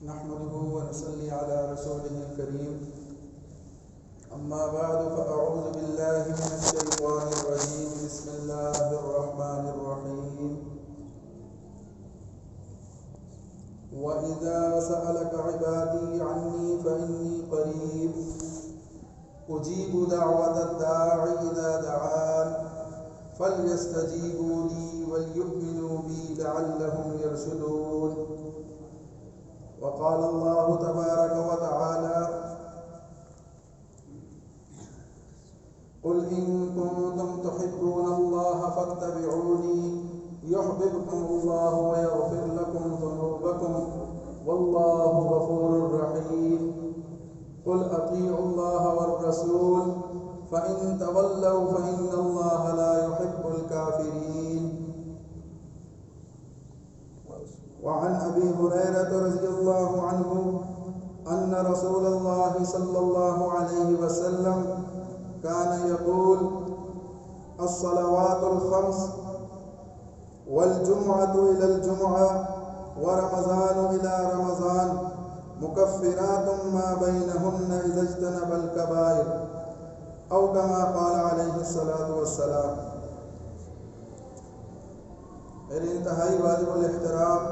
نحمده ونصلي على رسوله الكريم أما بعد فأعوذ بالله من الشيطان الرجيم بسم الله الرحمن الرحيم وإذا سألك عبادي عني فإني قريب أجيب دعوة الداع إذا دعان فليستجيبوا لي وليؤمنوا بي لعلهم يرشدون وقال الله تبارك وتعالى قل إن كنتم تحبون الله فاتبعوني يحببكم الله ويغفر لكم ذنوبكم والله غفور رحيم قل أطيعوا الله والرسول فإن تولوا فإن الله لا يحب الكافرين. وعن أبي هريرة رضي الله عنه أن رسول الله صلى الله عليه وسلم كان يقول الصلوات الخمس والجمعة إلى الجمعة ورمضان إلى رمضان مكفرات ما بينهن إذا اجتنب الكبائر أو كما قال عليه الصلاة والسلام. میرے انتہائی واجب الاحترام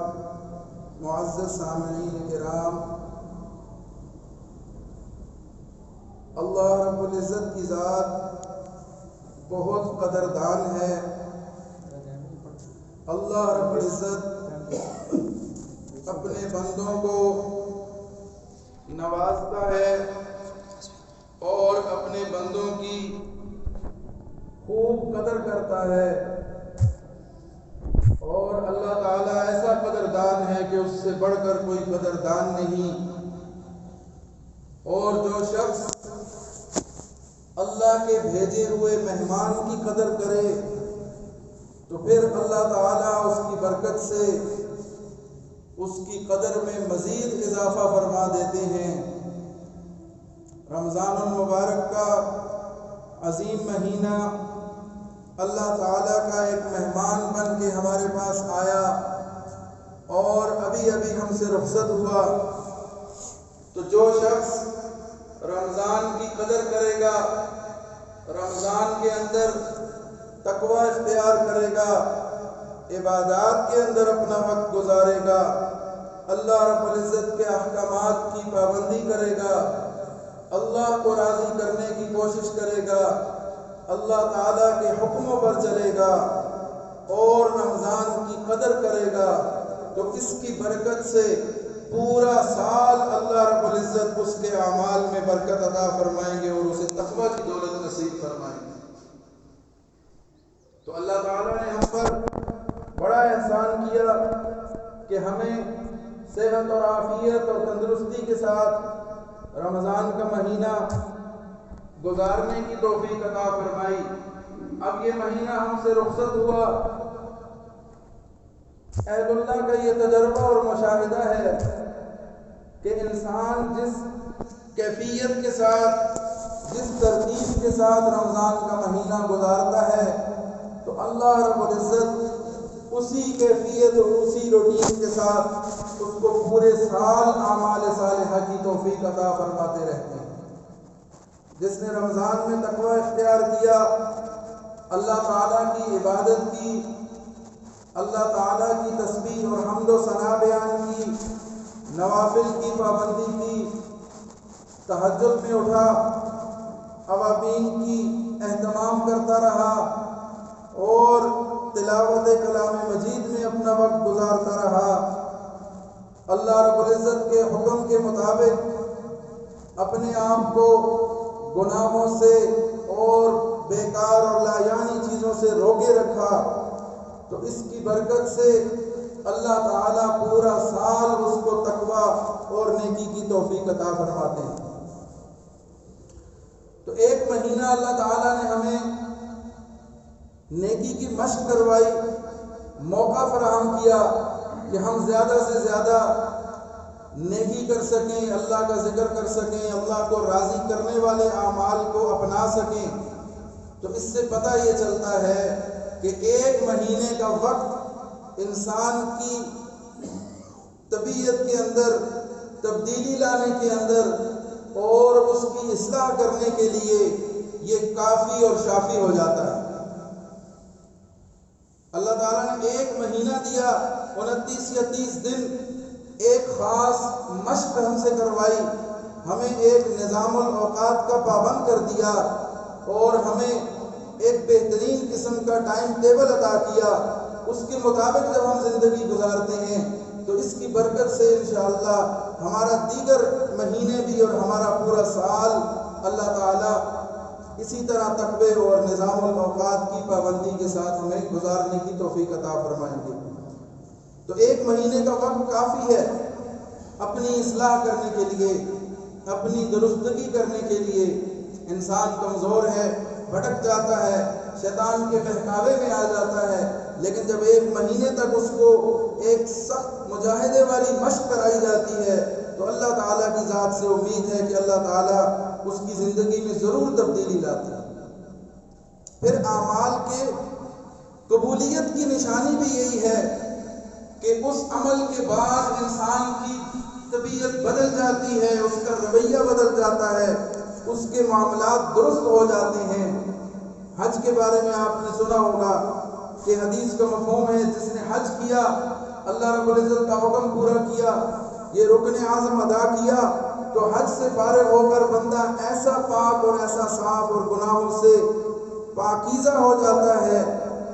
معزز سامعین کرام، اللہ رب العزت کی ذات بہت قدردان ہے۔ اللہ رب العزت اپنے بندوں کو نوازتا ہے اور اپنے بندوں کی خوب قدر کرتا ہے، اور اللہ تعالیٰ ایسا قدردان ہے کہ اس سے بڑھ کر کوئی قدردان نہیں۔ اور جو شخص اللہ کے بھیجے ہوئے مہمان کی قدر کرے تو پھر اللہ تعالیٰ اس کی برکت سے اس کی قدر میں مزید اضافہ فرما دیتے ہیں۔ رمضان المبارک کا عظیم مہینہ اللہ تعالیٰ کا ایک مہمان بن کے ہمارے پاس آیا اور ابھی ہم سے رخصت ہوا، تو جو شخص رمضان کی قدر کرے گا، رمضان کے اندر تقوی اختیار کرے گا، عبادات کے اندر اپنا وقت گزارے گا، اللہ رب العزت کے احکامات کی پابندی کرے گا، اللہ کو راضی کرنے کی کوشش کرے گا، اللہ تعالیٰ کے حکموں پر چلے گا اور رمضان کی قدر کرے گا، تو اس کی برکت سے پورا سال اللہ رب العزت اس کے اعمال میں برکت عطا فرمائیں گے اور اسے تقوی کی دولت نصیب فرمائیں گے۔ تو اللہ تعالیٰ نے ہم پر بڑا احسان کیا کہ ہمیں صحت اور عافیت اور تندرستی کے ساتھ رمضان کا مہینہ گزارنے کی توفیق عطا فرمائی۔ اب یہ مہینہ ہم سے رخصت ہوا، اہل اللہ کا یہ تجربہ اور مشاہدہ ہے کہ انسان جس کیفیت کے ساتھ، جس ترتیب کے ساتھ رمضان کا مہینہ گزارتا ہے تو اللہ رب العزت اسی کیفیت اور اسی روٹین کے ساتھ اس کو پورے سال اعمال صالحہ کی توفیق عطا فرماتے رہتے ہیں۔ جس نے رمضان میں تقوی اختیار کیا، اللہ تعالیٰ کی عبادت کی، اللہ تعالیٰ کی تسبیح اور حمد و ثنا بیان کی، نوافل کی پابندی کی، تہجد میں اٹھا، اوابین کی اہتمام کرتا رہا اور تلاوت کلام مجید میں اپنا وقت گزارتا رہا، اللہ رب العزت کے حکم کے مطابق اپنے آپ کو گناہوں سے اور بیکار اور لایانی چیزوں سے روکے رکھا، تو اس کی برکت سے اللہ تعالیٰ پورا سال اس کو تقوی اور نیکی کی توفیق عطا فرماتے ہیں۔ تو ایک مہینہ اللہ تعالیٰ نے ہمیں نیکی کی مشق کروائی، موقع فراہم کیا کہ ہم زیادہ سے زیادہ نیکی کر سکیں، اللہ کا ذکر کر سکیں، اللہ کو راضی کرنے والے اعمال کو اپنا سکیں۔ تو اس سے پتہ یہ چلتا ہے کہ ایک مہینے کا وقت انسان کی طبیعت کے اندر تبدیلی لانے کے اندر اور اس کی اصلاح کرنے کے لیے یہ کافی اور شافی ہو جاتا ہے۔ اللہ تعالیٰ نے ایک مہینہ دیا، 29 یا 30 دن ایک خاص مشق ہم سے کروائی، ہمیں ایک نظام الاوقات کا پابند کر دیا اور ہمیں ایک بہترین قسم کا ٹائم ٹیبل عطا کیا۔ اس کے مطابق جب ہم زندگی گزارتے ہیں تو اس کی برکت سے انشاءاللہ ہمارا دیگر مہینے بھی اور ہمارا پورا سال اللہ تعالیٰ اسی طرح تقوی اور نظام الاوقات کی پابندی کے ساتھ ہمیں گزارنے کی توفیق عطا فرمائیں گے۔ تو ایک مہینے کا وقت کافی ہے اپنی اصلاح کرنے کے لیے، اپنی درستگی کرنے کے لیے۔ انسان کمزور ہے، بھٹک جاتا ہے، شیطان کے بہکاوے میں آ جاتا ہے، لیکن جب ایک مہینے تک اس کو ایک سخت مجاہدے والی مشق کرائی جاتی ہے تو اللہ تعالیٰ کی ذات سے امید ہے کہ اللہ تعالیٰ اس کی زندگی میں ضرور تبدیلی لاتے ہیں۔ پھر اعمال کے قبولیت کی نشانی بھی یہی ہے کہ اس عمل کے بعد انسان کی طبیعت بدل جاتی ہے، اس کا رویہ بدل جاتا ہے، اس کے معاملات درست ہو جاتے ہیں۔ حج کے بارے میں آپ نے سنا ہوگا کہ حدیث کا مفہوم ہے جس نے حج کیا، اللہ رب العزت کا حکم پورا کیا، یہ رکن اعظم ادا کیا، تو حج سے فارغ ہو کر بندہ ایسا پاک اور ایسا صاف اور گناہوں سے پاکیزہ ہو جاتا ہے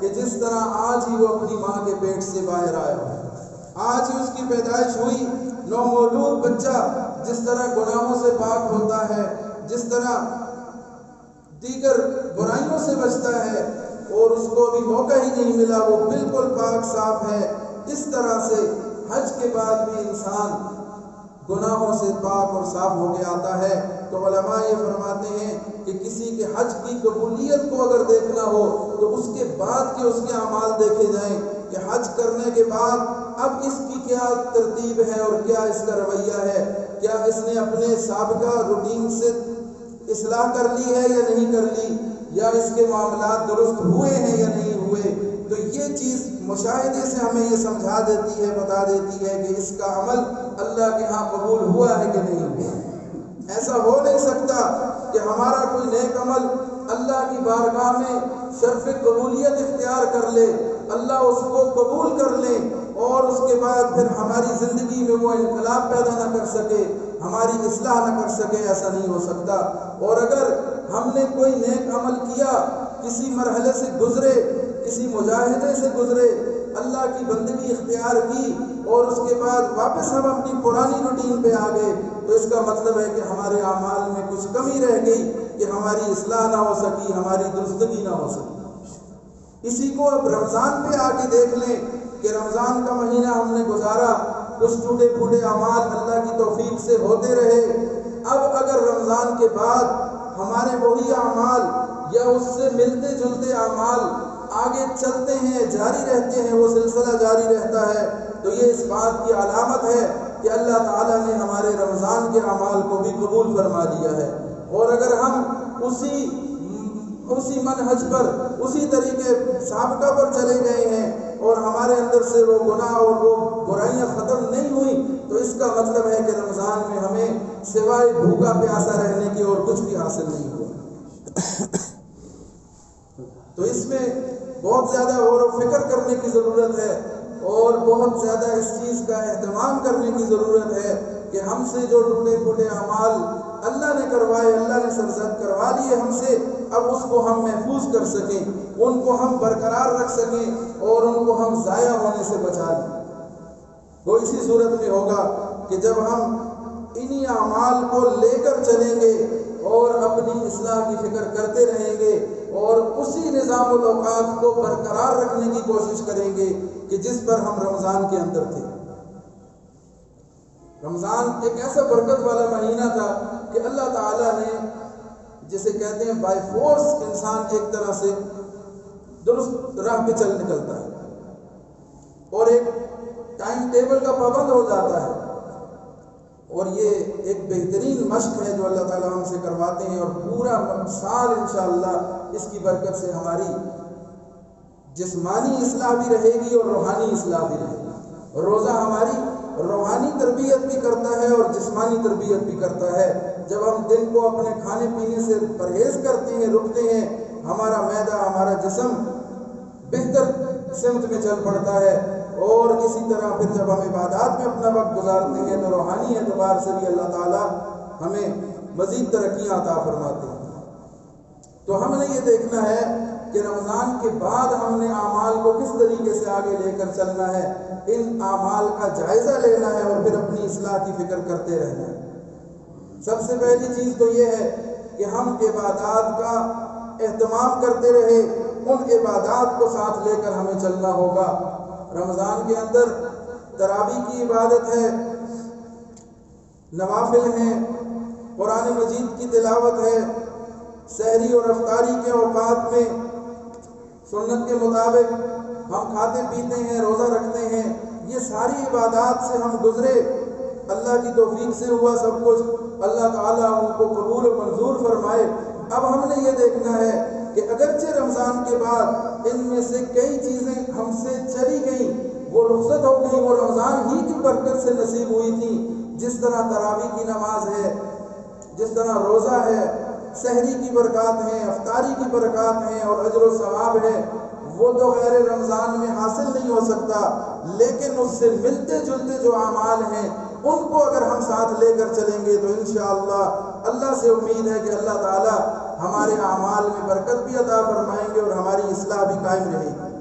کہ جس طرح آج ہی وہ اپنی ماں کے پیٹ سے باہر آیا ہو، آج ہی اس کی پیدائش ہوئی۔ نومولود بچہ جس طرح گناہوں سے پاک ہوتا ہے، جس طرح دیگر برائیوں سے بچتا ہے اور اس کو بھی موقع ہی نہیں ملا، وہ بالکل پاک صاف ہے، اس طرح سے حج کے بعد بھی انسان گناہوں سے پاک اور صاف ہو کے آتا ہے۔ تو علماء یہ فرماتے ہیں کہ کسی کے حج کی قبولیت کو اگر دیکھنا ہو تو اس کے بعد کے اس کے اعمال دیکھے جائیں کہ حج کرنے کے بعد اب اس کی کیا ترتیب ہے اور کیا اس کا رویہ ہے، کیا اس نے اپنے سابقہ روٹین سے اصلاح کر لی ہے یا نہیں کر لی، یا اس کے معاملات درست ہوئے ہیں یا نہیں ہوئے۔ تو یہ چیز مشاہدے سے ہمیں یہ سمجھا دیتی ہے، بتا دیتی ہے کہ اس کا عمل اللہ کے ہاں قبول ہوا ہے کہ نہیں ہوا۔ ایسا ہو نہیں سکتا کہ ہمارا کوئی نیک عمل اللہ کی بارگاہ میں شرف قبولیت اختیار کر لے، اللہ اس کو قبول کر لے اور اس کے بعد پھر ہماری زندگی میں وہ انقلاب پیدا نہ کر سکے، ہماری اصلاح نہ کر سکے۔ ایسا نہیں ہو سکتا۔ اور اگر ہم نے کوئی نیک عمل کیا، کسی مرحلے سے گزرے، کسی مجاہدے سے گزرے، اللہ کی بندگی اختیار کی اور اس کے بعد واپس ہم اپنی پرانی روٹین پہ آ گئے، تو اس کا مطلب ہے کہ ہمارے اعمال میں کچھ کمی رہ گئی کہ ہماری اصلاح نہ ہو سکی، ہماری درستگی نہ ہو سکی۔ اسی کو اب رمضان پہ آ کے دیکھ لیں کہ رمضان کا مہینہ ہم نے گزارا، کچھ ٹوٹے پھوٹے اعمال اللہ کی توفیق سے ہوتے رہے۔ اب اگر رمضان کے بعد ہمارے وہی اعمال یا اس سے ملتے جلتے اعمال آگے چلتے ہیں، جاری رہتے ہیں، وہ سلسلہ جاری رہتا ہے، تو یہ اس بات کی علامت ہے کہ اللہ تعالیٰ نے ہمارے رمضان کے اعمال کو بھی قبول فرما لیا ہے۔ اور اگر ہم اسی منہج پر، اسی طریقے سابقہ پر چلے گئے ہیں اور ہمارے اندر سے وہ گناہ اور وہ برائیاں ختم نہیں ہوئی، تو اس کا مطلب ہے کہ رمضان میں ہمیں سوائے بھوکا پیاسا رہنے کی اور کچھ بھی حاصل نہیں ہوا۔ تو اس میں بہت زیادہ غور و فکر کرنے کی ضرورت ہے اور بہت زیادہ اس چیز کا اہتمام کرنے کی ضرورت ہے کہ ہم سے جو ٹوٹے پھوٹے اعمال اللہ نے کروائے، اللہ نے سرزد کروا لیے ہم سے، اب اس کو ہم محفوظ کر سکیں، ان کو ہم برقرار رکھ سکیں اور ان کو ہم ضائع ہونے سے بچا لیں۔ وہ اسی صورت میں ہوگا کہ جب ہم انہی اعمال کو لے کر چلیں گے اور اپنی اصلاح کی فکر کرتے رہیں گے اور اسی نظام الاوقات کو برقرار رکھنے کی کوشش کریں گے کہ جس پر ہم رمضان کے اندر تھے۔ رمضان ایک ایسا برکت والا مہینہ تھا کہ اللہ تعالیٰ نے، جسے کہتے ہیں بائی فورس انسان ایک طرح سے درست راہ پہ چل نکلتا ہے اور ایک ٹائم ٹیبل کا پابند ہو جاتا ہے، اور یہ ایک بہترین مشق ہے جو اللہ تعالیٰ ہم سے کرواتے ہیں، اور پورا سال انشاءاللہ اس کی برکت سے ہماری جسمانی اصلاح بھی رہے گی اور روحانی اصلاح بھی رہے گی۔ اور روزہ ہماری روحانی تربیت بھی کرتا ہے اور روحانی تربیت بھی کرتا ہے۔ جب ہم دن کو اپنے کھانے پینے سے پرہیز کرتے ہیں، رکتے ہیں، ہمارا معدہ، ہمارا جسم بہتر سمت میں چل پڑتا ہے، اور اسی طرح پھر جب ہم عبادات میں اپنا وقت گزارتے ہیں تو روحانی اعتبار سے بھی اللہ تعالیٰ ہمیں مزید ترقیاں عطا فرماتے ہیں۔ تو ہم نے یہ دیکھنا ہے کہ رمضان کے بعد ہم نے اعمال کو کس طریقے سے آگے لے کر چلنا ہے، ان اعمال کا جائزہ لینا ہے اور پھر اپنی اصلاح کی فکر کرتے رہنا ہے۔ سب سے پہلی چیز تو یہ ہے کہ ہم عبادات کا اہتمام کرتے رہے، ان عبادات کو ساتھ لے کر ہمیں چلنا ہوگا۔ رمضان کے اندر تراویح کی عبادت ہے، نوافل ہیں، قرآن مجید کی تلاوت ہے، سحری اور افطاری کے اوقات میں سنت کے مطابق ہم کھاتے پیتے ہیں، روزہ رکھتے ہیں، یہ ساری عبادات سے ہم گزرے، اللہ کی توفیق سے ہوا سب کچھ، اللہ تعالیٰ ان کو قبول و منظور فرمائے۔ اب ہم نے یہ دیکھنا ہے کہ اگرچہ رمضان کے بعد ان میں سے کئی چیزیں ہم سے چلی گئیں، وہ رخصت ہو گئی، وہ رمضان ہی کی برکت سے نصیب ہوئی تھی، جس طرح تراویح کی نماز ہے، جس طرح روزہ ہے، سحری کی برکات ہیں، افطاری کی برکات ہیں اور اجر و ثواب ہے، وہ تو غیر رمضان میں حاصل نہیں ہو سکتا، لیکن اس سے ملتے جلتے جو اعمال ہیں ان کو اگر ہم ساتھ لے کر چلیں گے تو انشاءاللہ اللہ سے امید ہے کہ اللہ تعالی ہمارے اعمال میں برکت بھی عطا فرمائیں گے اور ہماری اصلاح بھی قائم رہے گی۔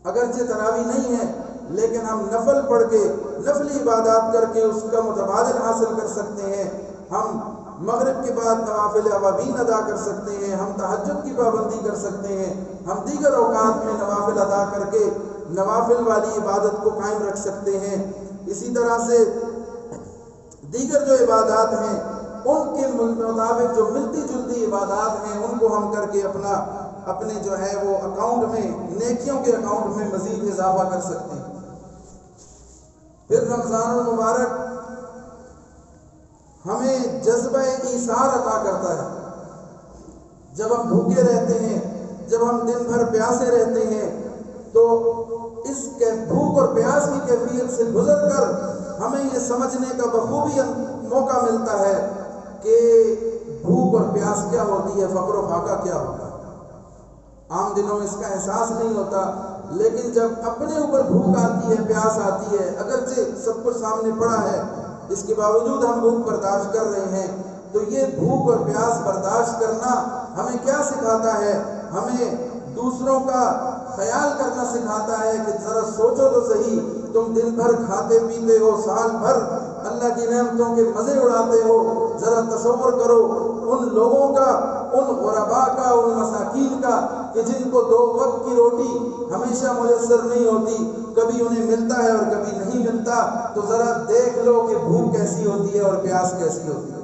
اگرچہ تراویح نہیں ہے لیکن ہم نفل پڑھ کے، نفلی عبادات کر کے اس کا متبادل حاصل کر سکتے ہیں۔ ہم مغرب کے بعد نوافل اوابین ادا کر سکتے ہیں، ہم تہجد کی پابندی کر سکتے ہیں، ہم دیگر اوقات میں نوافل ادا کر کے نوافل والی عبادت کو قائم رکھ سکتے ہیں۔ اسی طرح سے دیگر جو عبادات ہیں ان کے مطابق جو ملتی جلتی عبادات ہیں ان کو ہم کر کے اپنے جو ہے وہ اکاؤنٹ میں، نیکیوں کے اکاؤنٹ میں مزید اضافہ کر سکتے ہیں۔ پھر رمضان المبارک ہمیں جذبہ ایثار عطا کرتا ہے۔ جب ہم بھوکے رہتے ہیں، جب ہم دن بھر پیاسے رہتے ہیں، تو اس کے بھوک اور پیاس کی کیفیت سے گزر کر ہمیں یہ سمجھنے کا بخوبی موقع ملتا ہے کہ بھوک اور پیاس کیا ہوتی ہے، فقر و فاقہ کیا ہوتا ہے۔ عام دنوں میں اس کا احساس نہیں ہوتا، لیکن جب اپنے اوپر بھوک آتی ہے، پیاس آتی ہے، اگرچہ سب کچھ سامنے پڑا ہے، اس کے باوجود ہم بھوک برداشت کر رہے ہیں، تو یہ بھوک اور پیاس برداشت کرنا ہمیں کیا سکھاتا ہے؟ ہمیں دوسروں کا خیال کرنا سکھاتا ہے کہ ذرا سوچو تو صحیح، تم دن بھر کھاتے پیتے ہو، سال بھر اللہ کی نعمتوں کے مزے اڑاتے ہو، ذرا تصور کرو ان لوگوں کا، ان غرباء کا، ان مساکین کا کہ جن کو 2 وقت کی روٹی ہمیشہ میسر نہیں ہوتی، کبھی انہیں ملتا ہے اور کبھی نہیں ملتا، تو ذرا دیکھ لو کہ بھوک کیسی ہوتی ہے اور پیاس کیسی ہوتی ہے۔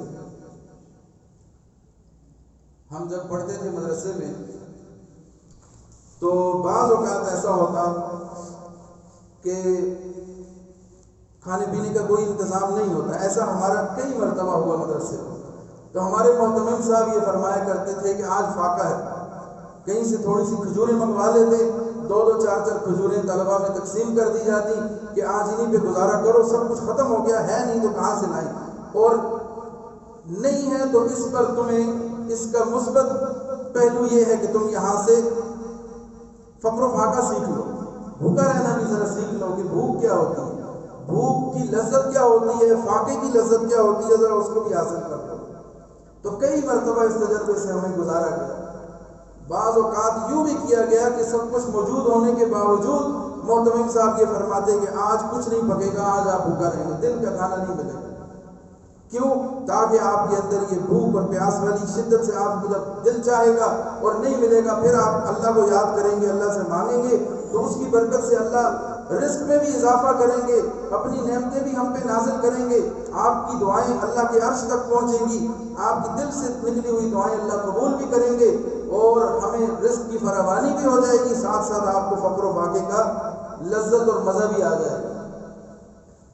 ہم جب پڑھتے تھے مدرسے میں تو بعض اوقات ایسا ہوتا کہ کھانے پینے کا کوئی انتظام نہیں ہوتا، ایسا ہمارا کئی مرتبہ ہوا مدرسے میں، تو ہمارے محتمم صاحب یہ فرمایا کرتے تھے کہ آج فاقہ ہے، کہیں سے تھوڑی سی کھجوریں منگوا لیتے، 2-2 4-4 کھجوریں طلبہ میں تقسیم کر دی جاتی کہ آج انہیں پہ گزارا کرو، سب کچھ ختم ہو گیا ہے، نہیں تو کہاں سے لائیں، اور نہیں ہے تو اس پر تمہیں اس کا مثبت پہلو یہ ہے کہ تم یہاں سے فقر و فاقہ سیکھ لو، بھوکا رہنا بھی ذرا سیکھ لو کہ بھوک کیا ہوتی ہے، بھوک کی لذت کیا ہوتی ہے، فاقے کی لذت کیا ہوتی ہے، ذرا اس کو بھی حاصل کر لو۔ تو کئی مرتبہ اس تجربے سے ہمیں گزارا گیا۔ بعض اوقات یوں بھی کیا گیا کہ سب کچھ موجود ہونے کے باوجود محتمم صاحب یہ فرماتے کہ آج کچھ نہیں پکے گا، آج آپ بھوکا رہیں گے، دن کا کھانا نہیں ملے گا۔ کیوں؟ تاکہ آپ کے اندر یہ بھوک اور پیاس والی شدت سے آپ کو جب دل چاہے گا اور نہیں ملے گا، پھر آپ اللہ کو یاد کریں گے، اللہ سے مانگیں گے، تو اس کی برکت سے اللہ رزق میں بھی اضافہ کریں گے، اپنی نعمتیں بھی ہم پہ نازل کریں گے، آپ کی دعائیں اللہ کے عرش تک پہنچیں گی، آپ کی دل سے نکلی ہوئی دعائیں اللہ قبول بھی کریں گے، اور ہمیں رزق کی فراوانی بھی ہو جائے گی، ساتھ ساتھ آپ کو فقر و فاقے کا لذت اور مزہ بھی آ جائے گا۔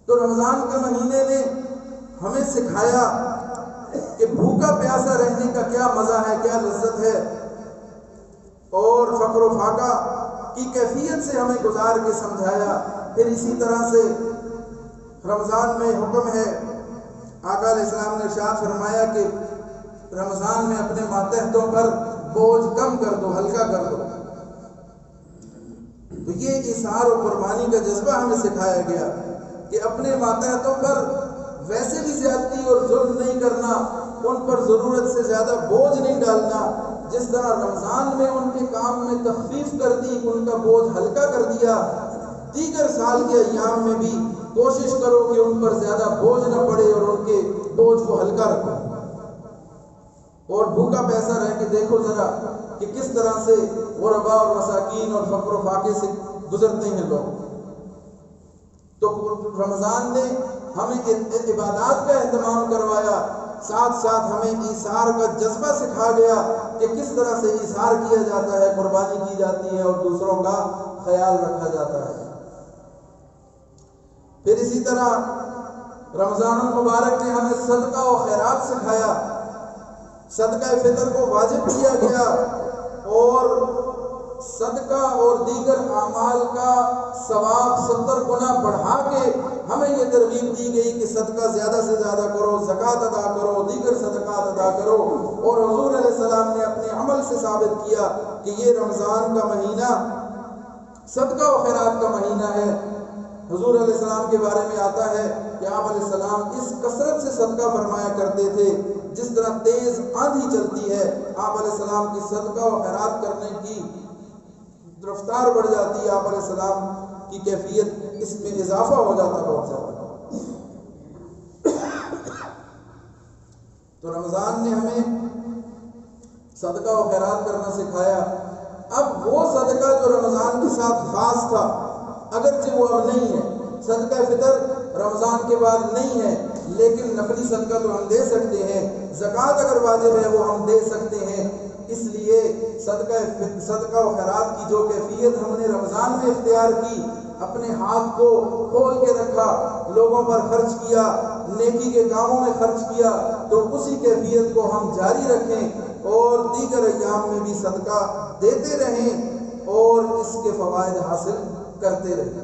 تو رمضان کے مہینے نے ہمیں سکھایا کہ بھوکا پیاسا رہنے کا کیا مزہ ہے، کیا لذت ہے، اور فقر و فاقہ کی کیفیت سے ہمیں گزار کے سمجھایا۔ پھر اسی طرح سے رمضان میں حکم ہے آقا علیہ السلام نے ارشاد فرمایا کہ رمضان میں اپنے ماتحتوں پر بوجھ کم کر دو، ہلکا کر دو۔ تو یہ اظہار و قربانی کا جذبہ ہمیں سکھایا گیا کہ اپنے ماتحتوں پر ویسے بھی زیادتی اور ظلم نہیں کرنا، ان پر ضرورت سے زیادہ بوجھ نہیں ڈالنا۔ جس طرح رمضان میں ان کے کام میں تخفیف کر دی، ان کا بوجھ ہلکا کر دیا، دیگر سال کے ایام میں بھی کوشش کرو کہ ان پر زیادہ بوجھ نہ پڑے اور ان کے بوجھ کو ہلکا رکھو۔ اور بھوکا پیسہ رہ کے دیکھو ذرا کہ کس طرح سے غرباء اور مساکین اور فقر و فاقے سے گزرتے ہیں لوگ۔ تو رمضان نے ہمیں عبادات کا اہتمام کروایا، ساتھ ساتھ ہمیں ایثار کا جذبہ سکھا گیا کہ کس طرح سے ایثار کیا جاتا ہے، قربانی کی جاتی ہے اور دوسروں کا خیال رکھا جاتا ہے۔ پھر اسی طرح رمضان المبارک نے ہمیں صدقہ و خیرات سکھایا، صدقہ فطر کو واجب کیا گیا اور صدقہ اور دیگر اعمال کا ثواب 70 گنا بڑھا کے ہمیں یہ ترغیب دی گئی کہ صدقہ زیادہ سے زیادہ کرو، زکوٰۃ ادا کرو، دیگر صدقات ادا کرو۔ اور حضور علیہ السلام نے اپنے عمل سے ثابت کیا کہ یہ رمضان کا مہینہ صدقہ و خیرات کا مہینہ ہے۔ حضور علیہ السلام کے بارے میں آتا ہے کہ آپ علیہ السلام اس کثرت سے صدقہ فرمایا کرتے تھے جس طرح تیز آندھی چلتی ہے، آپ علیہ السلام کی صدقہ و خیرات کرنے کی رفتار بڑھ جاتی ہے، آپ علیہ السلام کی کیفیت اس میں اضافہ ہو جاتا ہے بہت زیادہ۔ تو رمضان نے ہمیں صدقہ و خیرات کرنا سکھایا۔ اب وہ صدقہ جو رمضان کے ساتھ خاص تھا، اگرچہ وہ اب نہیں ہے، صدقہ فطر رمضان کے بعد نہیں ہے، لیکن نفلی صدقہ تو ہم دے سکتے ہیں، زکوٰۃ اگر واجب ہے وہ ہم دے سکتے ہیں۔ اس لیے صدقہ و خیرات کی جو کیفیت ہم نے رمضان میں اختیار کی، اپنے ہاتھ کو کھول کے رکھا، لوگوں پر خرچ کیا، نیکی کے کاموں میں خرچ کیا، تو اسی کیفیت کو ہم جاری رکھیں اور دیگر ایام میں بھی صدقہ دیتے رہیں اور اس کے فوائد حاصل کرتے رہیں۔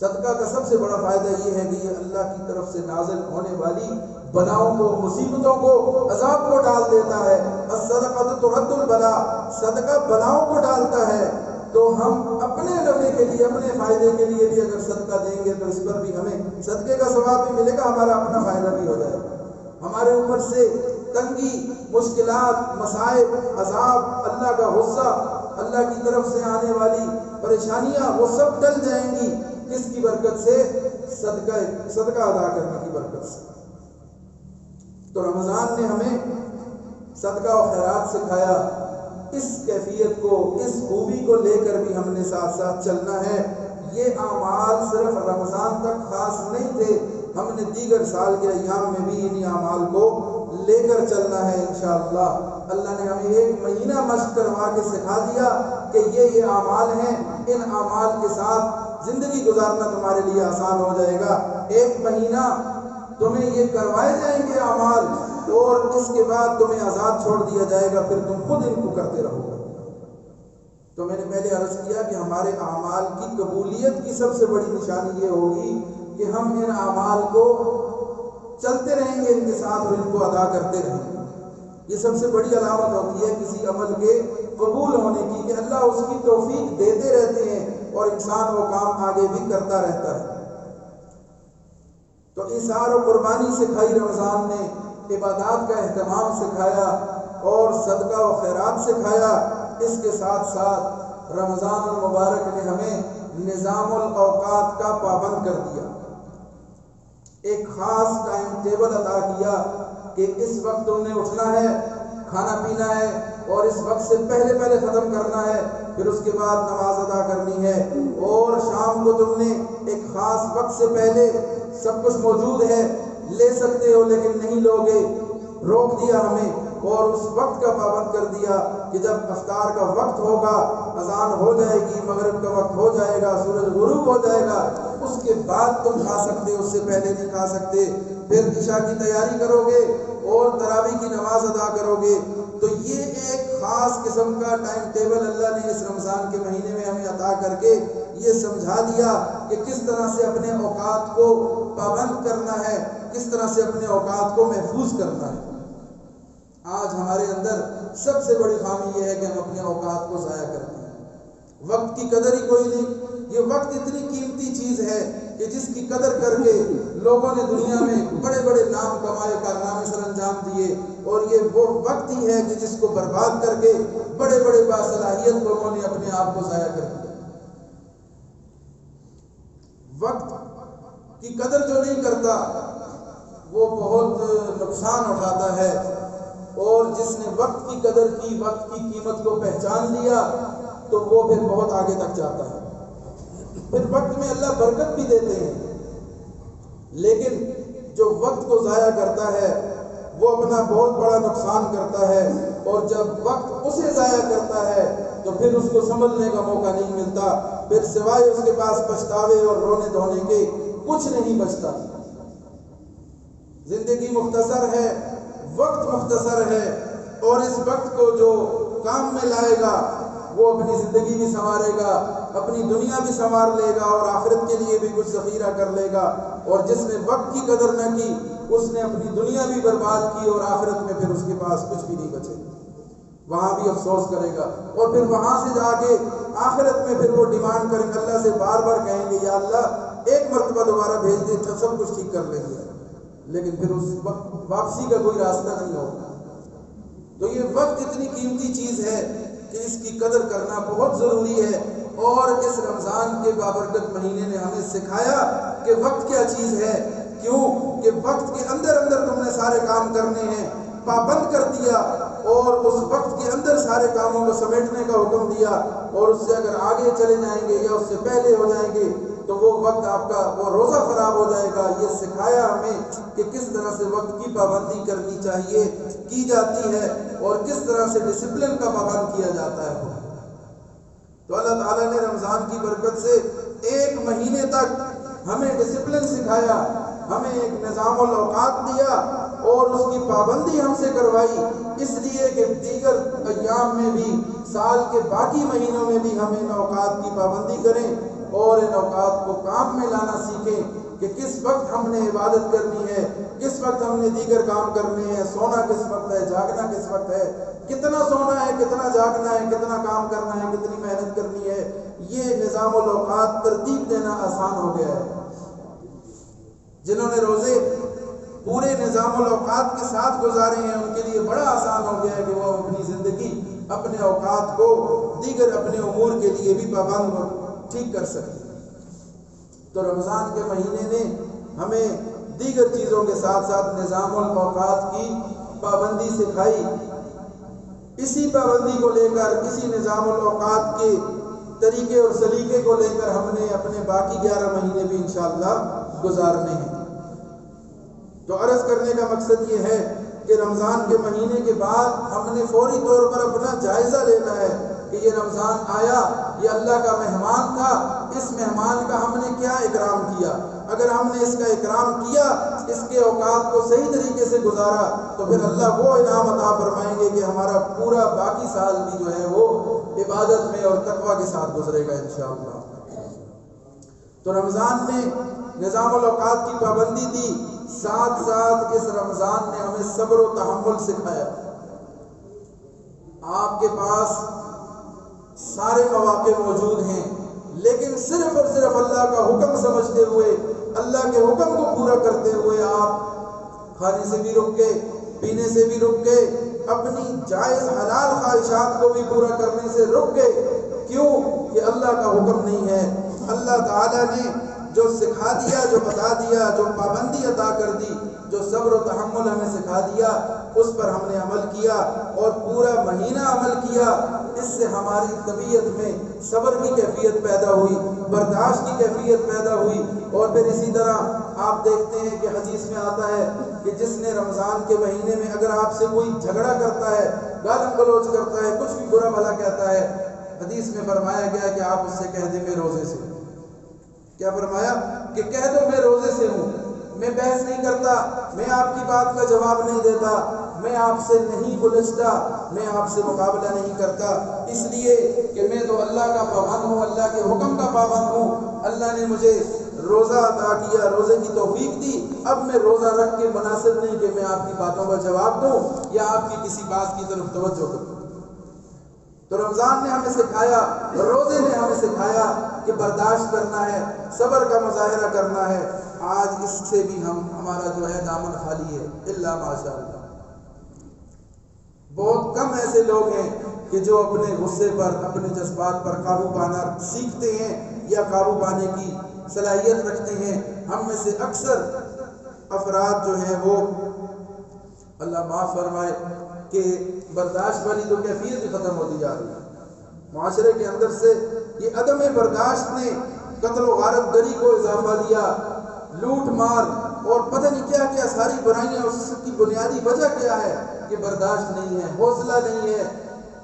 صدقہ کا سب سے بڑا فائدہ یہ ہے کہ یہ اللہ کی طرف سے نازل ہونے والی بلاؤں کو، مصیبتوں کو، عذاب کو ڈال دیتا ہے۔ الصدقۃ ترد البلاء، صدقہ بلاؤں کو ڈالتا ہے۔ تو ہم اپنے نفع کے لیے، اپنے فائدے کے لیے بھی اگر صدقہ دیں گے تو اس پر بھی ہمیں صدقے کا ثواب بھی ملے گا، ہمارا اپنا فائدہ بھی ہو جائے گا۔ ہمارے اوپر سے تنگی، مشکلات، مصائب، عذاب، اللہ کا غصہ، اللہ کی طرف سے آنے والی پریشانیاں، وہ سب ٹل جائیں گی۔ کس کی برکت سے؟ صدقہ ادا کرنے کی برکت سے۔ تو رمضان نے ہمیں صدقہ و خیرات سکھایا۔ اس کیفیت کو، اس خوبی کو لے کر بھی ہم نے ساتھ ساتھ چلنا ہے۔ یہ اعمال صرف رمضان تک خاص نہیں تھے، ہم نے دیگر سال کے ایام میں بھی انہی اعمال کو لے کر چلنا ہے انشاءاللہ۔ اللہ نے ہمیں ایک مہینہ مشق کروا کے سکھا دیا کہ یہ اعمال ہیں، ان اعمال کے ساتھ زندگی گزارنا تمہارے لیے آسان ہو جائے گا۔ ایک مہینہ تمہیں یہ کروائے جائیں گے اعمال، اور اس کے بعد تمہیں آزاد چھوڑ دیا جائے گا، پھر تم خود ان کو کرتے رہو گے۔ تو میں نے پہلے عرض کیا کہ ہمارے اعمال کی قبولیت کی سب سے بڑی نشانی یہ ہوگی کہ ہم ان اعمال کو چلتے رہیں گے ان کے ساتھ اور ان کو ادا کرتے رہیں گے۔ یہ سب سے بڑی علامت ہوتی ہے کسی عمل کے قبول ہونے کی کہ اللہ اس کی توفیق دیتے رہتے ہیں اور انسان وہ کام آگے بھی کرتا رہتا ہے۔ تو ایثار و قربانی سکھائی رمضان نے، عبادات کا اہتمام سکھایا اور صدقہ و خیرات سکھایا۔ اس کے ساتھ ساتھ رمضان المبارک نے ہمیں نظام الاوقات کا پابند کر دیا، ایک خاص ٹائم ٹیبل عطا کیا کہ اس وقت تم نے اٹھنا ہے، کھانا پینا ہے اور اس وقت سے پہلے ختم کرنا ہے، پھر اس کے بعد نماز ادا کرنی ہے، اور شام کو تم نے ایک خاص وقت سے پہلے سب کچھ موجود ہے، لے سکتے ہو لیکن نہیں لوگے، روک دیا ہمیں اور اس وقت کا پابند کر دیا کہ جب افطار کا وقت ہوگا، اذان ہو جائے گی، مغرب کا وقت ہو جائے گا، سورج غروب ہو جائے گا، اس کے بعد تم کھا سکتے، اس سے پہلے نہیں کھا سکتے۔ پھر عشاء کی تیاری کرو گے اور تراویح کی نماز ادا کرو گے۔ تو یہ ایک خاص قسم کا ٹائم ٹیبل اللہ نے اس رمضان کے مہینے میں ہمیں عطا کر کے یہ سمجھا دیا کہ کس طرح سے اپنے اوقات کو پابند کرنا ہے، کس طرح سے اپنے اوقات کو محفوظ کرنا ہے۔ آج ہمارے اندر سب سے بڑی خامی یہ ہے کہ ہم اپنے اوقات کو ضائع کرتے ہیں، وقت کی قدر ہی کوئی نہیں۔ یہ وقت اتنی قیمتی چیز ہے کہ جس کی قدر کر کے لوگوں نے دنیا میں بڑے بڑے نام کمائے، کارنامے سر انجام دیے، اور یہ وہ وقت ہی ہے کہ جس کو برباد کر کے بڑے بڑے باصلاحیت لوگوں نے اپنے آپ کو ضائع کر دیا۔ وقت کی قدر جو نہیں کرتا وہ بہت نقصان اٹھاتا ہے، اور جس نے وقت کی قدر کی، وقت کی قیمت کو پہچان لیا، تو وہ پھر بہت آگے تک جاتا ہے۔ پھر وقت میں اللہ برکت بھی دیتے ہیں، لیکن جو وقت کو ضائع کرتا ہے وہ اپنا بہت بڑا نقصان کرتا ہے، اور جب وقت اسے ضائع کرتا ہے تو پھر اس کو سنبھلنے کا موقع نہیں ملتا، پھر سوائے اس کے پاس پچھتاوے اور رونے دھونے کے کچھ نہیں بچتا۔ زندگی مختصر ہے، وقت مختصر ہے، اور اس وقت کو جو کام میں لائے گا وہ اپنی زندگی بھی سنوارے گا، اپنی دنیا بھی سنوار لے گا، اور آخرت کے لیے بھی کچھ ذخیرہ کر لے گا۔ اور جس نے وقت کی قدر نہ کی اس نے اپنی دنیا بھی برباد کی، اور آخرت میں پھر اس کے پاس کچھ بھی نہیں بچے، وہاں بھی افسوس کرے گا، اور پھر وہاں سے جا کے آخرت میں پھر وہ ڈیمانڈ کریں گے، اللہ سے بار بار کہیں گے یا اللہ ایک مرتبہ دوبارہ بھیج دے تو سب کچھ ٹھیک کر لیں گے، لیکن پھر اس وقت واپسی کا کوئی راستہ نہیں ہوگا۔ تو یہ وقت اتنی قیمتی چیز ہے کہ اس کی قدر کرنا بہت ضروری ہے، اور اس رمضان کے بابرکت مہینے نے ہمیں سکھایا کہ وقت کیا چیز ہے۔ کیوں کہ وقت کے اندر اندر تم نے سارے کام کرنے ہیں، پابند کر دیا، اور اس وقت کے اندر سارے کاموں کو سمیٹنے کا حکم دیا، اور اس سے اگر آگے چلے جائیں گے یا اس سے پہلے ہو جائیں گے تو وہ وقت آپ کا وہ روزہ خراب ہو جائے گا۔ یہ سکھایا ہمیں کہ کس طرح سے وقت کی پابندی کرنی چاہیے، کی جاتی ہے، اور کس طرح سے ڈسپلن کا پابند کیا جاتا ہے۔ تو اللہ تعالیٰ نے رمضان کی برکت سے ایک مہینے تک ہمیں ڈسپلن سکھایا، ہمیں ایک نظام الاوقات دیا، اور اس کی پابندی ہم سے کروائی، اس لیے کہ دیگر ایام میں بھی، سال کے باقی مہینوں میں بھی ہم ان اوقات کی پابندی کریں، اور ان اوقات کو کام میں لانا سیکھیں کہ کس وقت ہم نے عبادت کرنی ہے، کس وقت ہم نے دیگر کام کرنے ہیں، سونا کس وقت ہے، جاگنا کس وقت ہے، کتنا سونا ہے، کتنا جاگنا ہے، کتنا کام کرنا ہے، کتنی محنت کرنی ہے۔ یہ نظام الاوقات ترتیب دینا آسان ہو گیا ہے۔ جنہوں نے روزے پورے نظام الاوقات کے ساتھ گزارے ہیں ان کے لیے بڑا آسان ہو گیا ہے کہ وہ اپنی زندگی، اپنے اوقات کو دیگر اپنے امور کے لیے بھی پابند اور ٹھیک کر سکیں۔ تو رمضان کے مہینے نے ہمیں دیگر چیزوں کے ساتھ ساتھ نظام الاوقات کی پابندی سکھائی۔ اسی پابندی کو لے کر، اسی نظام الاوقات کے طریقے اور سلیقے کو لے کر ہم نے اپنے باقی 11 مہینے بھی انشاءاللہ گزارنے ہیں۔ تو عرض کرنے کا مقصد یہ ہے کہ رمضان کے مہینے کے بعد ہم نے فوری طور پر اپنا جائزہ لینا ہے کہ یہ رمضان آیا، یہ اللہ کا مہمان تھا، اس مہمان کا ہم نے کیا اکرام کیا۔ اگر ہم نے اس کا اکرام کیا، اس کے اوقات کو صحیح طریقے سے گزارا، تو پھر اللہ وہ انعام عطا فرمائیں گے کہ ہمارا پورا باقی سال بھی جو ہے وہ عبادت میں اور تقویٰ کے ساتھ گزرے گا انشاءاللہ۔ تو رمضان نے نظام الاوقات کی پابندی دی، ساتھ ساتھ اس رمضان نے ہمیں صبر و تحمل سکھایا۔ آپ کے پاس سارے مواقع موجود ہیں، لیکن صرف اور صرف اللہ کا حکم سمجھتے ہوئے، اللہ کے حکم کو پورا کرتے ہوئے آپ کھانے سے بھی رک گئے، پینے سے بھی رک گئے، اپنی جائز حلال خواہشات کو بھی پورا کرنے سے رک گئے۔ کیوں کہ اللہ کا حکم نہیں ہے۔ اللہ تعالیٰ نے جو سکھا دیا، جو بتا دیا، جو پابندی عطا کر دی، جو صبر و تحمل ہمیں سکھا دیا، اس پر ہم نے عمل کیا اور پورا مہینہ عمل کیا۔ اس سے ہماری طبیعت میں صبر کی کیفیت پیدا ہوئی، برداشت کی کیفیت پیدا ہوئی، اور پھر اسی طرح آپ دیکھتے ہیں کہ حدیث میں آتا ہے کہ جس نے رمضان کے مہینے میں اگر آپ سے کوئی جھگڑا کرتا ہے، گالی گلوچ کرتا ہے، کچھ بھی برا بھلا کہتا ہے، حدیث میں فرمایا گیا کہ آپ اس سے کہہ دیں میں روزے سے ہوں۔ کیا فرمایا کہ کہہ دو میں روزے سے ہوں، میں بحث نہیں کرتا، میں آپ کی بات کا جواب نہیں دیتا، میں آپ سے نہیں الجھتا، میں آپ سے مقابلہ نہیں کرتا، اس لیے کہ میں تو اللہ کا پابند ہوں، اللہ کے حکم کا پابند ہوں۔ اللہ نے مجھے روزہ عطا کیا، روزے کی توفیق دی، اب میں روزہ رکھ کے مناسب نہیں کہ میں آپ کی باتوں کا جواب دوں یا آپ کی کسی بات کی طرف توجہ کروں۔ تو رمضان نے ہمیں سکھایا، روزے نے ہمیں سکھایا کہ برداشت کرنا ہے، صبر کا مظاہرہ کرنا ہے۔ آج اس سے بھی ہمارا جو ہے دامن خالی ہے، الا ماشاء اللہ۔ بہت کم ایسے لوگ ہیں کہ جو اپنے غصے پر، اپنے جذبات پر قابو پانا سیکھتے ہیں یا قابو پانے کی صلاحیت رکھتے ہیں۔ ہم میں سے اکثر افراد جو ہیں وہ، اللہ معاف فرمائے، کہ برداشت والی تو کیفیت بھی ختم ہوتی جا رہی ہے۔ معاشرے کے اندر سے یہ عدم برداشت نے قتل و غارت گری کو اضافہ دیا، لوٹ مار اور پتہ نہیں کیا کیا ساری برائیاں۔ اس کی بنیادی وجہ کیا ہے کہ برداشت نہیں ہے، حوصلہ نہیں ہے،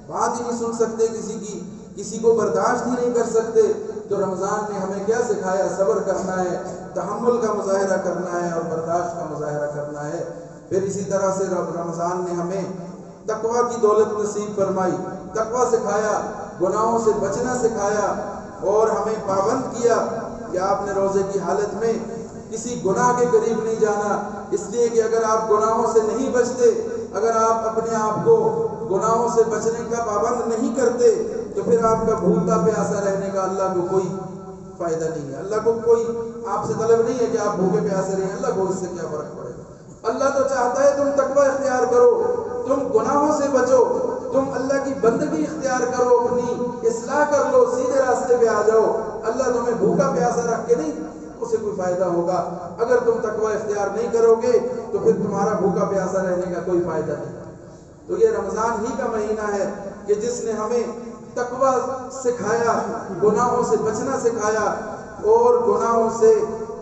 بات ہی نہیں سن سکتے کسی کی، کسی کو برداشت ہی نہیں کر سکتے۔ تو رمضان نے ہمیں کیا سکھایا؟ صبر کرنا ہے، تحمل کا مظاہرہ کرنا ہے اور برداشت کا مظاہرہ کرنا ہے۔ پھر اسی طرح سے رمضان نے ہمیں تقویٰ کی دولت نصیب فرمائی، تقویٰ سکھایا، گناہوں سے بچنا سکھایا اور ہمیں پابند کیا کہ آپ نے روزے کی حالت میں کسی گناہ کے قریب نہیں جانا، اس لیے کہ اگر آپ گناہوں سے نہیں بچتے، اگر آپ اپنے آپ کو گناہوں سے بچنے کا پابند نہیں کرتے تو پھر آپ کا بھوکا پیاسا رہنے کا اللہ کو کوئی فائدہ نہیں ہے۔ اللہ کو کوئی آپ سے طلب نہیں ہے کہ آپ بھوکے پیاسے رہیں، اللہ کو اس سے کیا فرق پڑے گا؟ اللہ تو چاہتا ہے تم تقویٰ اختیار کرو، تم گناہوں سے بچو، تم اللہ کی بندگی اختیار کرو، اپنی اصلاح کر لو، سیدھے راستے پہ آ جاؤ۔ اللہ تمہیں بھوکا پیاسا رکھ کے نہیں اسے کوئی فائدہ ہوگا۔ اگر تم تقویٰ اختیار نہیں کرو گے تو پھر تمہارا بھوکا پیاسا رہنے کا کوئی فائدہ نہیں۔ تو یہ رمضان ہی کا مہینہ ہے کہ جس نے ہمیں تقویٰ سکھایا، گناہوں سے بچنا سکھایا اور گناہوں سے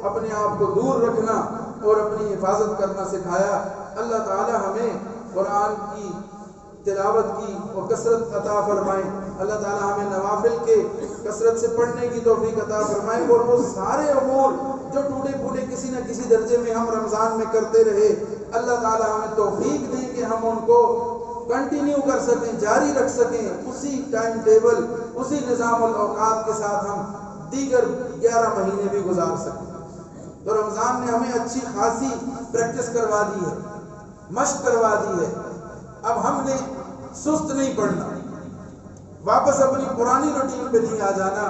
اپنے آپ کو دور رکھنا اور اپنی حفاظت کرنا سکھایا۔ اللہ تعالی ہمیں قرآن کی تلاوت کی اور کثرت عطا فرمائے، اللہ تعالی ہمیں نوافل کے کثرت سے پڑھنے کی توفیق عطا فرمائے اور وہ سارے امور جو ٹوٹے پھوٹے کسی نہ کسی درجے میں ہم رمضان میں کرتے رہے، اللہ تعالی ہمیں توفیق دے کہ ہم ان کو کنٹینیو کر سکیں، جاری رکھ سکیں، اسی ٹائم ٹیبل، اسی نظام الاوقات کے ساتھ ہم دیگر 11 مہینے بھی گزار سکیں۔ تو رمضان نے ہمیں اچھی خاصی پریکٹس کروا دی ہے، مشق کروا دی ہے۔ اب ہم نے سست نہیں پڑھنا، واپس اپنی پرانی روٹین پہ نہیں آ جانا،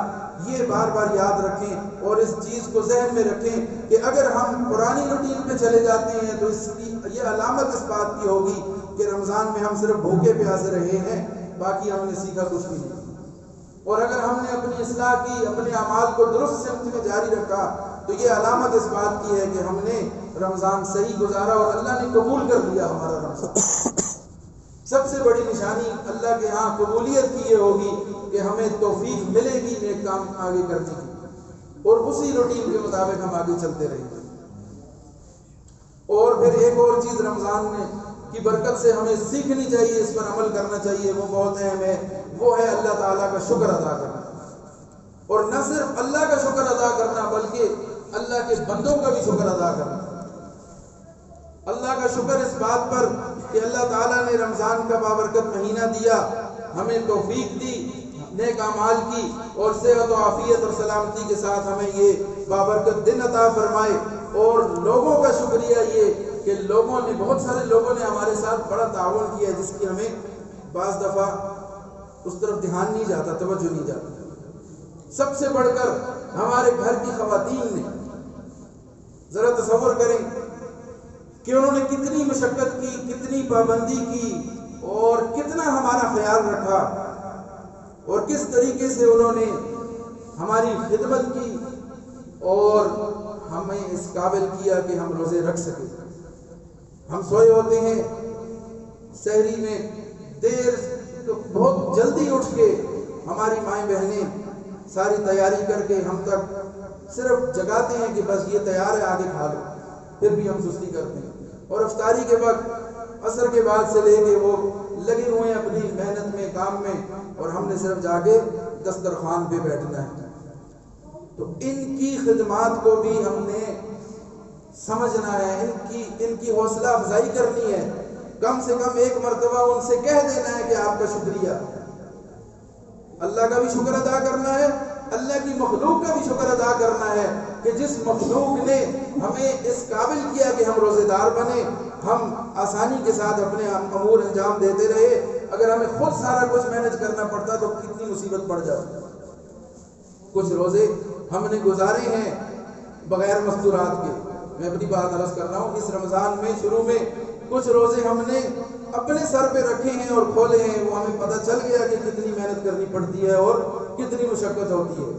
یہ بار بار یاد رکھیں اور اس چیز کو ذہن میں رکھیں کہ اگر ہم پرانی روٹین پہ چلے جاتے ہیں تو اس کی یہ علامت اس بات کی ہوگی کہ رمضان میں ہم صرف بھوکے پیاسے رہے ہیں، باقی ہم نے سیکھا کچھ بھی نہیں۔ اور اگر ہم نے اپنی اصلاح کی، اپنے اعمال کو درست سمت میں جاری رکھا تو یہ علامت اس بات کی ہے کہ ہم نے رمضان صحیح گزارا اور اللہ نے قبول کر لیا ہمارا رمضان۔ سب سے بڑی نشانی اللہ کے ہاں قبولیت کی یہ ہوگی کہ ہمیں توفیق ملے گی نیک کام آگے کرنے کی اور اسی روٹین کے مطابق ہم آگے چلتے رہیں گے۔ اور پھر ایک اور چیز رمضان نے کی برکت سے ہمیں سیکھنی چاہیے، اس پر عمل کرنا چاہیے، وہ بہت اہم ہے، وہ ہے اللہ تعالیٰ کا شکر ادا کرنا۔ اور نہ صرف اللہ کا شکر ادا کرنا بلکہ اللہ کے بندوں کا بھی شکر ادا کرنا۔ اللہ کا شکر اس بات پر کہ اللہ تعالیٰ نے رمضان کا بابرکت مہینہ دیا، ہمیں توفیق دی نیک اعمال کی اور صحت و عافیت اور سلامتی کے ساتھ ہمیں یہ بابرکت دن عطا فرمائے۔ اور لوگوں کا شکریہ یہ کہ لوگوں نے، بہت سارے لوگوں نے ہمارے ساتھ بڑا تعاون کیا جس کی ہمیں بعض دفعہ اس طرف دھیان نہیں جاتا، توجہ نہیں جاتا۔ سب سے بڑھ کر ہمارے گھر کی خواتین نے، ذرا تصور کریں کہ انہوں نے کتنی مشقت کی، کتنی پابندی کی اور کتنا ہمارا خیال رکھا اور کس طریقے سے انہوں نے ہماری خدمت کی اور ہمیں اس قابل کیا کہ ہم روزے رکھ سکیں۔ ہم سوئے ہوتے ہیں سحری میں دیر تو بہت جلدی اٹھ کے ہماری مائیں بہنیں ساری تیاری کر کے ہم تک صرف جگاتے ہیں کہ بس یہ تیار ہے آگے کھا لو، پھر بھی ہم سستی کرتے ہیں۔ اور افطاری کے وقت عصر کے بعد سے لے کے وہ لگے ہوئے ہیں اپنی محنت میں، کام میں، اور ہم نے صرف جا کے دسترخوان پہ بیٹھنا ہے۔ تو ان کی خدمات کو بھی ہم نے سمجھنا ہے، ان کی حوصلہ افزائی کرنی ہے، کم سے کم ایک مرتبہ ان سے کہہ دینا ہے کہ آپ کا شکریہ۔ اللہ کا بھی شکر ادا کرنا ہے، اللہ کی مخلوق کا بھی شکر ادا کرنا ہے کہ جس مخلوق نے ہمیں اس قابل کیا کہ ہم روزے دار بنے، ہم آسانی کے ساتھ اپنے امور انجام دیتے رہے، اگر ہمیں خود سارا کچھ مینج کرنا پڑتا تو کتنی مصیبت پڑ جاتی۔ کچھ روزے ہم نے گزارے ہیں بغیر مستورات کے، میں اپنی بات عرض کر رہا ہوں، اس رمضان میں شروع میں کچھ روزے ہم نے اپنے سر پہ رکھے ہیں اور کھولے ہیں، وہ ہمیں پتہ چل گیا کہ کتنی محنت کرنی پڑتی ہے اور کتنی مشقت ہوتی ہے۔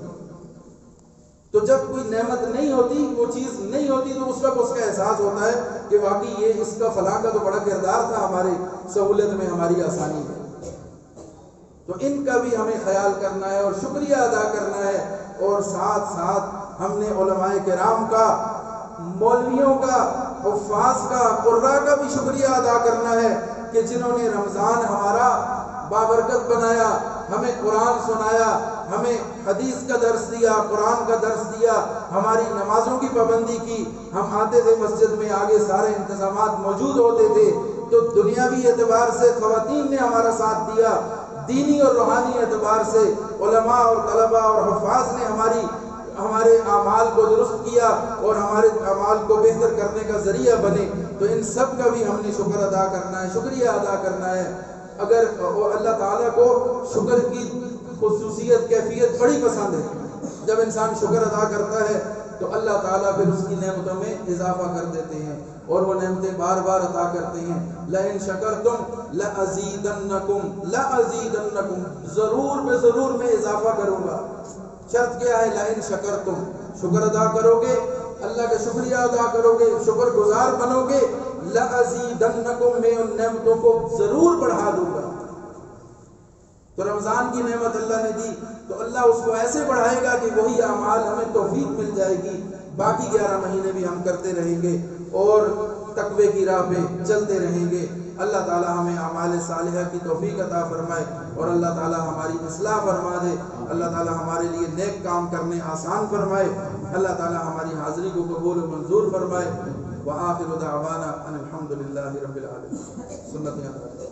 تو جب کوئی نعمت نہیں ہوتی، وہ چیز نہیں ہوتی، تو اس وقت اس کا احساس ہوتا ہے کہ واقعی یہ اس کا فلاں کا تو بڑا کردار تھا ہمارے سہولت میں، ہماری آسانی میں۔ تو ان کا بھی ہمیں خیال کرنا ہے اور شکریہ ادا کرنا ہے، اور ساتھ ساتھ ہم نے علماء کرام کا، مولویوں کا، حفاظ کا، قراء کا بھی شکریہ ادا کرنا ہے کہ جنہوں نے رمضان ہمارا بابرکت بنایا، ہمیں قرآن سنایا، ہمیں حدیث کا درس دیا، قرآن کا درس دیا، ہماری نمازوں کی پابندی کی۔ ہم آتے تھے مسجد میں، آگے سارے انتظامات موجود ہوتے تھے، تو دنیاوی اعتبار سے خواتین نے ہمارا ساتھ دیا، دینی اور روحانی اعتبار سے علماء اور طلباء اور حفاظ نے ہمارے اعمال کو درست کیا اور ہمارے اعمال کو بہتر کرنے کا ذریعہ بنے۔ تو ان سب کا بھی ہم نے شکر ادا کرنا ہے، شکریہ ادا کرنا ہے۔ اگر اللہ تعالیٰ کو شکر کی خصوصیت، کیفیت بڑی پسند ہے، جب انسان شکر ادا کرتا ہے تو اللہ تعالیٰ پھر اس کی نعمتوں میں اضافہ کر دیتے ہیں اور وہ نعمتیں بار بار عطا کرتے ہیں۔ لَإِن شَكَرْتُمْ لَأَزِيدَنَّكُمْ لَأَزِيدَنَّكُمْ، ضرور میں ضرور میں اضافہ کروں گا۔ شرط کیا ہے؟ لَإِن شَكَرْتُمْ، شکر ادا کرو گے، اللہ کا شکریہ ادا کرو گے، شکر گزار بنو گے، لَأَزِيدَنَّكُمْ، میں ان نعمتوں کو ضرور بڑھا دوں گا۔ تو رمضان کی نعمت اللہ نے دی تو اللہ اس کو ایسے بڑھائے گا کہ وہی اعمال ہمیں توفیق مل جائے گی، باقی 11 مہینے بھی ہم کرتے رہیں گے اور تقوی کی راہ پہ چلتے رہیں گے۔ اللہ تعالی ہمیں اعمال صالحہ کی توفیق عطا فرمائے اور اللہ تعالی ہماری اصلاح فرما دے، اللہ تعالی ہمارے لیے نیک کام کرنے آسان فرمائے، اللہ تعالی ہماری حاضری کو قبول و منظور فرمائے۔ وآخر دعوانا ان الحمد للہ رب العالمین۔ سنت